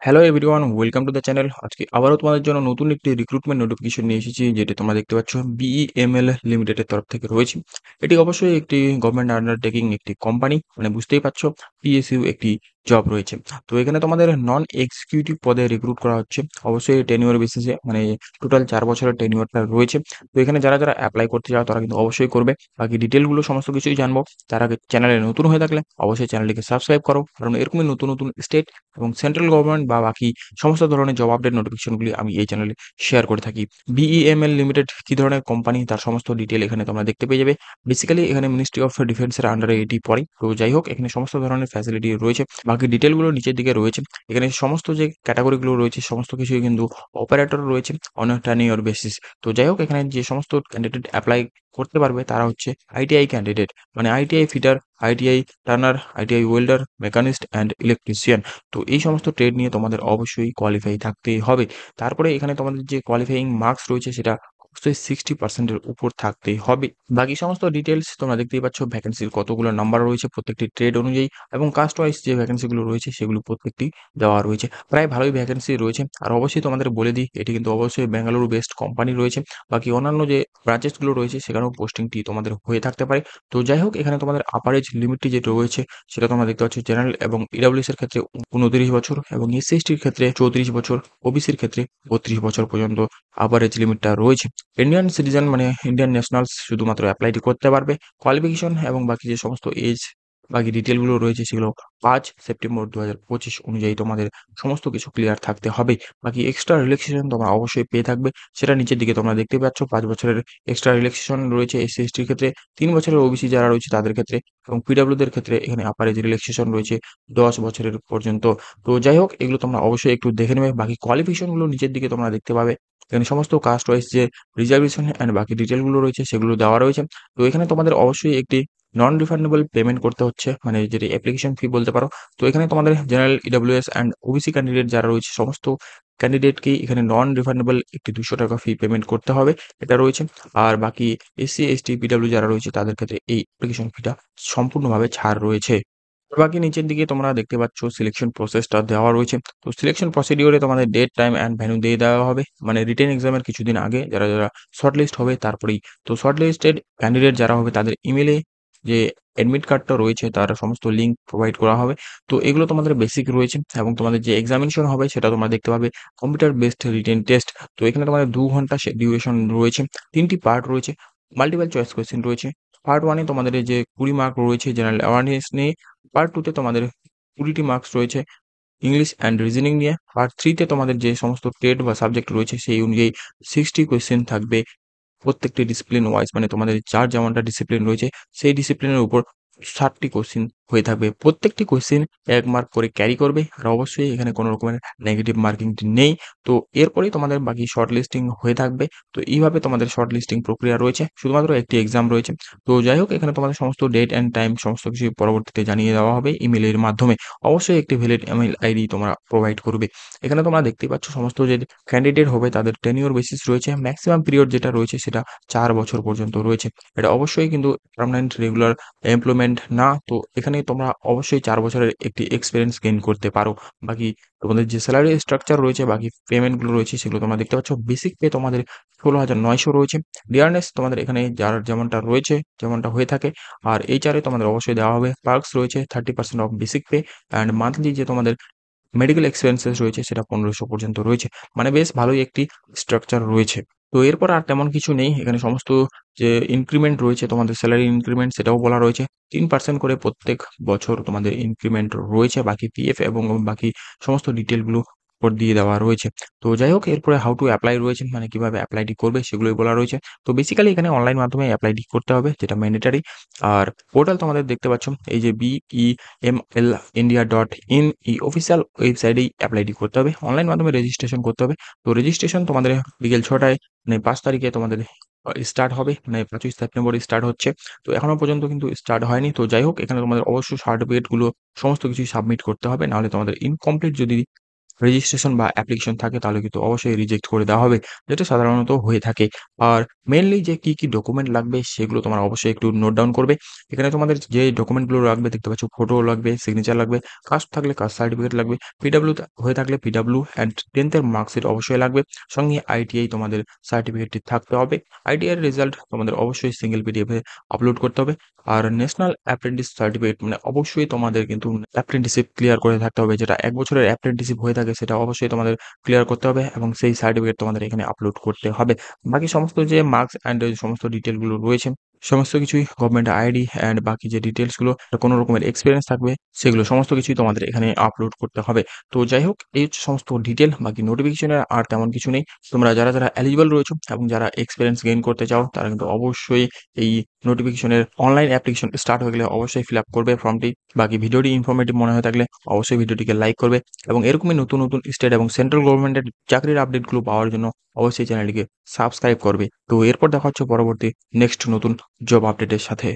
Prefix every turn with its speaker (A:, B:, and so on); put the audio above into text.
A: Hello everyone, welcome to the channel. আজকে আবারও তোমাদের জন্য নতুন একটি রিক্রুটমেন্ট নোটিফিকেশন নিয়ে এসেছি, যেটি তোমরা দেখতে পাচ্ছ বিইএমএল লিমিটেডের তরফ থেকে রয়েছে। এটি অবশ্যই একটি গভর্নমেন্ট আন্ডারটেকিং একটি কোম্পানি, মানে বুঝতেই পারছো পিএসইউ একটি জব রয়েছে। তো এখানে তোমাদের নন এক্সিকিউটিভ পদে রিক্রুট করা হচ্ছে, অবশ্যই টেনিওর বেসিসে, মানে টোটাল 4 বছরের টেনিওরটা রয়েছে। তো এখানে যারা যারা অ্যাপ্লাই করতে চাও তারা কিন্তু অবশ্যই করবে। বাকি ডিটেলগুলো সমস্ত কিছুই জানবো। তার আগে চ্যানেলে নতুন হয়ে থাকলে অবশ্যই চ্যানেলটিকে সাবস্ক্রাইব করো, কারণ এরকমই নতুন নতুন স্টেট এবং সেন্ট্রাল গভর্নমেন্ট বা বাকি সমস্ত ধরনের জব আপডেট নোটিফিকেশনগুলি আমি এই চ্যানেলে শেয়ার করে থাকি। বিইএমএল লিমিটেড কী ধরনের কোম্পানি তার সমস্ত ডিটেল এখানে তোমরা দেখতে পেয়ে যাবে। বেসিক্যালি এখানে মিনিস্ট্রি অফ ডিফেন্সের আন্ডারে এটি পড়ে। তো যাই হোক, এখানে সমস্ত ধরনের ফ্যাসিলিটি রয়েছে। বাকি ডিটেলগুলো নিচের দিকে রয়েছে। এখানে সমস্ত যে ক্যাটাগরিগুলো রয়েছে সমস্ত কিছুই কিন্তু অপারেটর রয়েছে অন এ টেনিওর বেসিস। তো যাই হোক, এখানে যে সমস্ত ক্যান্ডিডেট অ্যাপ্লাই করতে পারবে তারা হচ্ছে আইটিআই ক্যান্ডিডেট, মানে ITI fitter, ITI turner, ITI welder, machinist and electrician. তো এই সমস্ত ট্রেড নিয়ে তোমাদের অবশ্যই কোয়ালিফাই থাকতেই হবে। তারপরে এখানে তোমাদের যে কোয়ালিফাইং মার্কস রয়েছে সেটা অবশ্যই 60% উপর থাকতেই হবে। বাকি সমস্ত ডিটেলস তোমরা দেখতেই পাচ্ছ, ভ্যাকেন্সির কতগুলো নাম্বার রয়েছে প্রত্যেকটি ট্রেড অনুযায়ী, এবং কাস্ট ওয়াইজ যে ভ্যাকেন্সিগুলো রয়েছে সেগুলো প্রত্যেকটি দেওয়া রয়েছে। প্রায় ভালোই ভ্যাকেন্সি রয়েছে। আর অবশ্যই তোমাদের বলে দিই, এটি কিন্তু অবশ্যই বেঙ্গালুরু বেসড কোম্পানি রয়েছে। বাকি অন্যান্য যে ব্রাঞ্চেসগুলো রয়েছে সেখানেও পোস্টিংটি তোমাদের হয়ে থাকতে পারে। তো যাই হোক, এখানে তোমাদের আপার এজ লিমিটটি যেটা রয়েছে সেটা তোমরা দেখতে পাচ্ছ, জেনারেল এবং ইডব্লিউএস এর ক্ষেত্রে 29 বছর এবং এসসি/এসটির ক্ষেত্রে 34 বছর, ওবিসির ক্ষেত্রে 32 বছর পর্যন্ত আপার এজ লিমিটটা রয়েছে। ইন্ডিয়ান সিটিজেন, মানে ইন্ডিয়ান ন্যাশনালস শুধুমাত্র অ্যাপ্লাইটি করতে পারবে। কোয়ালিফিকেশন এবং বাকি যে সমস্ত এজ, বাকি ডিটেলগুলো রয়েছে সেগুলো 5 সেপ্টেম্বর 2025 অনুযায়ী তোমাদের সমস্ত কিছু ক্লিয়ার থাকতে হবে। বাকি এক্সট্রা রিল্যাক্সেশন তোমরা অবশ্যই পেয়ে থাকবে, সেটা নিচের দিকে তোমরা দেখতে পাচ্ছ। 5 বছরের এক্সট্রা রিল্যাক্সেশন রয়েছে এসসি/এসটির ক্ষেত্রে, 3 বছরের ওবিসি যারা রয়েছে তাদের ক্ষেত্রে, এবং পিডব্লিউদের ক্ষেত্রে এখানে আপার এজ রিল্যাক্সেশন রয়েছে 10 বছরের পর্যন্ত। তো যাই হোক, এগুলো তোমরা অবশ্যই একটু দেখে নেবে। বাকি কোয়ালিফিকেশনগুলো নিচের দিকে তোমরা দেখতে পাবে। এখানে সমস্ত কাস্ট ওয়াইজ যে রিজার্ভেশন অ্যান্ড বাকি ডিটেলগুলো রয়েছে সেগুলো দেওয়া রয়েছে। তো এখানে তোমাদের অবশ্যই একটি নন রিফান্ডেবল পেমেন্ট করতে হচ্ছে, মানে যেটি অ্যাপ্লিকেশন ফি বলতে পারো। তো এখানে তোমাদের general, EWS and OBC candidate যারা রয়েছে সমস্ত ক্যান্ডিডেটকেই এখানে নন রিফান্ডেবল একটি 200 টাকা ফি পেমেন্ট করতে হবে, এটা রয়েছে। আর বাকি এসসি/এসটি, পিডব্লিউ যারা রয়েছে তাদের ক্ষেত্রে এই অ্যাপ্লিকেশন ফিটা সম্পূর্ণভাবে ছাড় রয়েছে। বাকি নিচের দিকে তোমরা দেখতে পাচ্ছ সিলেকশন প্রসেসটা দেওয়া রয়েছে। তো সিলেকশন প্রসিডিওরে তোমাদের ডেট, টাইম অ্যান্ড ভেন্যু দিয়ে দেওয়া হবে, মানে রিটেন এক্সামের কিছুদিন আগে যারা যারা শর্টলিস্ট হবে তারপরেই। তো শর্টলিস্টেড ক্যান্ডিডেট যারা হবে তাদের ইমেলে যে অ্যাডমিট কার্ডটা রয়েছে তার সমস্ত লিঙ্ক প্রোভাইড করা হবে। তো এগুলো তোমাদের বেসিক রয়েছে, এবং তোমাদের যে এক্সামিনেশন হবে সেটা তোমরা দেখতে পাবে কম্পিউটার বেসড রিটেন টেস্ট। তো এখানে তোমাদের 2 ঘন্টা ডিউরেশন রয়েছে। 3টি পার্ট রয়েছে, মাল্টিপল চয়েস কোয়েশ্চেন রয়েছে। পার্ট 1 এ তোমাদের এই যে 20 মার্ক রয়েছে জেনারেল অ্যাওয়ারনেস নিয়ে। পার্ট 2 তে তোমাদের 20টি মার্কস রয়েছে ইংলিশ অ্যান্ড রিজনিং নিয়ে। পার্ট 3 তে তোমাদের যে সমস্ত ট্রেড বা সাবজেক্ট রয়েছে সেই অনুযায়ী 60 কোয়েশ্চেন থাকবে প্রত্যেকটি ডিসিপ্লিন ওয়াইজ, মানে তোমাদের যার যেমনটা ডিসিপ্লিন রয়েছে সেই ডিসিপ্লিনের উপর 60টি কোশ্চেন হয়ে থাকবে। প্রত্যেকটি কোশ্চেন 1 মার্ক করে ক্যারি করবে। আর অবশ্যই এখানে কোনো রকমের নেগেটিভ মার্কিংটি নেই। তো এরপরেই তোমাদের বাকি শর্ট লিস্টিং হয়ে থাকবে। তো এইভাবে তোমাদের শর্ট লিস্টিং প্রক্রিয়া রয়েছে। শুধুমাত্র একটি এক্সাম রয়েছে। তো যাই হোক, এখানে তোমাদের সমস্ত ডেট অ্যান্ড টাইম সমস্ত কিছুই পরবর্তীতে জানিয়ে দেওয়া হবে ইমেইলের মাধ্যমে। অবশ্যই একটি ভ্যালিড ইমেইল আইডি তোমরা প্রোভাইড করবে। এখানে তোমরা দেখতেই পাচ্ছ সমস্ত যে ক্যান্ডিডেট হবে তাদের টেনিউর বেসিস রয়েছে। ম্যাক্সিমাম পিরিয়ড যেটা রয়েছে সেটা 4 বছর পর্যন্ত রয়েছে। এটা অবশ্যই কিন্তু পার্মানেন্ট রেগুলার এমপ্লয়মেন্ট না। তো এখানে তোমরা অবশ্যই 4 বছরের একটি এক্সপেরিয়েন্স গেইন করতে পারো। বাকি তোমাদের যে স্যালারি স্ট্রাকচার রয়েছে, বাকি পেমেন্টগুলো রয়েছে সেগুলো তোমরা দেখতে পাচ্ছ। বেসিক পে তোমাদের 16,900 রয়েছে। ডিয়ারনেস তোমাদের এখানে যার যেমনটা রয়েছে, যেমনটা হয়ে থাকে। আর এইচআরে তোমাদের অবশ্যই দেওয়া হবে। পার্কস রয়েছে 30% of basic pay, and monthly যে তোমাদের মেডিকেল এক্সপেন্সেস রয়েছে সেটা 1500 পর্যন্ত রয়েছে। মানে বেশ ভালোই একটি স্ট্রাকচার রয়েছে। তো এরপর আর তেমন কিছু নেই। এখানে সমস্ত যে ইনক্রিমেন্ট রয়েছে, তোমাদের স্যালারি ইনক্রিমেন্ট সেটাও বলা রয়েছে। 3% করে প্রত্যেক বছর তোমাদের ইনক্রিমেন্ট রয়েছে। বাকি পিএফ এবং বাকি সমস্ত ডিটেইলগুলো উপর দিয়ে দেওয়া রয়েছে। তো যাই হোক, এরপরে হাউ টু এপ্লাই রয়েছে, মানে কিভাবে এপ্লাইটি করবে সেগুলোই বলা রয়েছে। তো বেসিক্যালি এখানে অনলাইন মাধ্যমে এপ্লাইটি করতে হবে, যেটা ম্যান্ডেটরি। আর পোর্টাল তোমাদের দেখতে পাচ্ছ, এই যে BEMLindia.in, এই অফিসিয়াল ওয়েবসাইটেই অ্যাপ্লাইটি করতে হবে। অনলাইন মাধ্যমে রেজিস্ট্রেশন করতে হবে। তো রেজিস্ট্রেশন তোমাদের বিকেল 6টায়, মানে 5 তারিখে তোমাদের স্টার্ট হবে, মানে 25 সেপ্টেম্বর স্টার্ট হচ্ছে। তো এখনো পর্যন্ত কিন্তু স্টার্ট হয়নি। তো যাই হোক, এখানে তোমাদের অবশ্যই সার্টিফিকেটগুলো সমস্ত কিছুই সাবমিট করতে হবে। নাহলে তোমাদের ইনকমপ্লিট যদি রেজিস্ট্রেশন বা অ্যাপ্লিকেশন থাকে তাহলে কিন্তু অবশ্যই রিজেক্ট করে দেওয়া হবে, যেটা সাধারণত হয়ে থাকে। আর মেইনলি যে কি ডকুমেন্ট লাগবে সেগুলো তোমরা অবশ্যই একটু নোট ডাউন করবে। এখানে তোমাদের যে ডকুমেন্টগুলো লাগবে দেখতে পাচ্ছ, ফটো লাগবে, সিগনেচার লাগবে, কাস্ট থাকলে কাস্ট সার্টিফিকেট লাগবে, পিডব্লিউ হয়ে থাকলে পিডব্লিউ অ্যান্ড 10th এর মার্কশিট অবশ্যই লাগবে। সঙ্গে আইটিআই তোমাদের সার্টিফিকেটটি থাকতে হবে। আইটিআই এর রেজাল্ট তোমাদের অবশ্যই সিঙ্গেল পিডিএফ এ আপলোড করতে হবে। আর ন্যাশনাল অ্যাপ্রেন্টিস সার্টিফিকেট মানে অবশ্যই তোমাদের কিন্তু অ্যাপ্রেন্টিসশিপ ক্লিয়ার করে থাকতে হবে। যেটা ১ বছরের অ্যাপ্রেন্টিসশিপ হয়ে থাকে সেটা অবশ্যই তোমাদের ক্লিয়ার করতে হবে এবং সেই সার্টিফিকেট তোমাদের এখানে আপলোড করতে হবে। বাকি সমস্ত যে মার্কস অ্যান্ড সমস্ত ডিটেইল গুলো রয়েছে, সমস্ত কিছুই গভর্নমেন্ট আইডি অ্যান্ড বাকি যে ডিটেইলস গুলো, কোনো রকমের এক্সপেরিয়েন্স থাকবে সেগুলো সমস্ত কিছুই তোমাদের এখানে আপলোড করতে হবে। তো যাই হোক, এই হচ্ছে সমস্ত ডিটেইল। বাকি নোটিফিকেশনের আর তেমন কিছু নেই। তোমরা যারা এলিজিবল রয়েছো এবং যারা এক্সপেরিয়েন্স গেইন করতে চাও তারা কিন্তু অবশ্যই এই নোটিফিকেশনের অনলাইন অ্যাপ্লিকেশন স্টার্ট হয়ে গেলে অবশ্যই ফিল আপ করবে ফর্মটি। বাকি ভিডিওটি ইনফরমেটিভ মনে হয়ে থাকলে অবশ্যই ভিডিওটিকে লাইক করবে এবং এরকমই নতুন স্টেট এবং সেন্ট্রাল গভর্নমেন্টের চাকরির আপডেটগুলো পাওয়ার জন্য অবশ্যই চ্যানেলটিকে সাবস্ক্রাইব করবে। তো এরপর দেখা হচ্ছে পরবর্তী নেক্সট নতুন জব আপডেটের সাথে।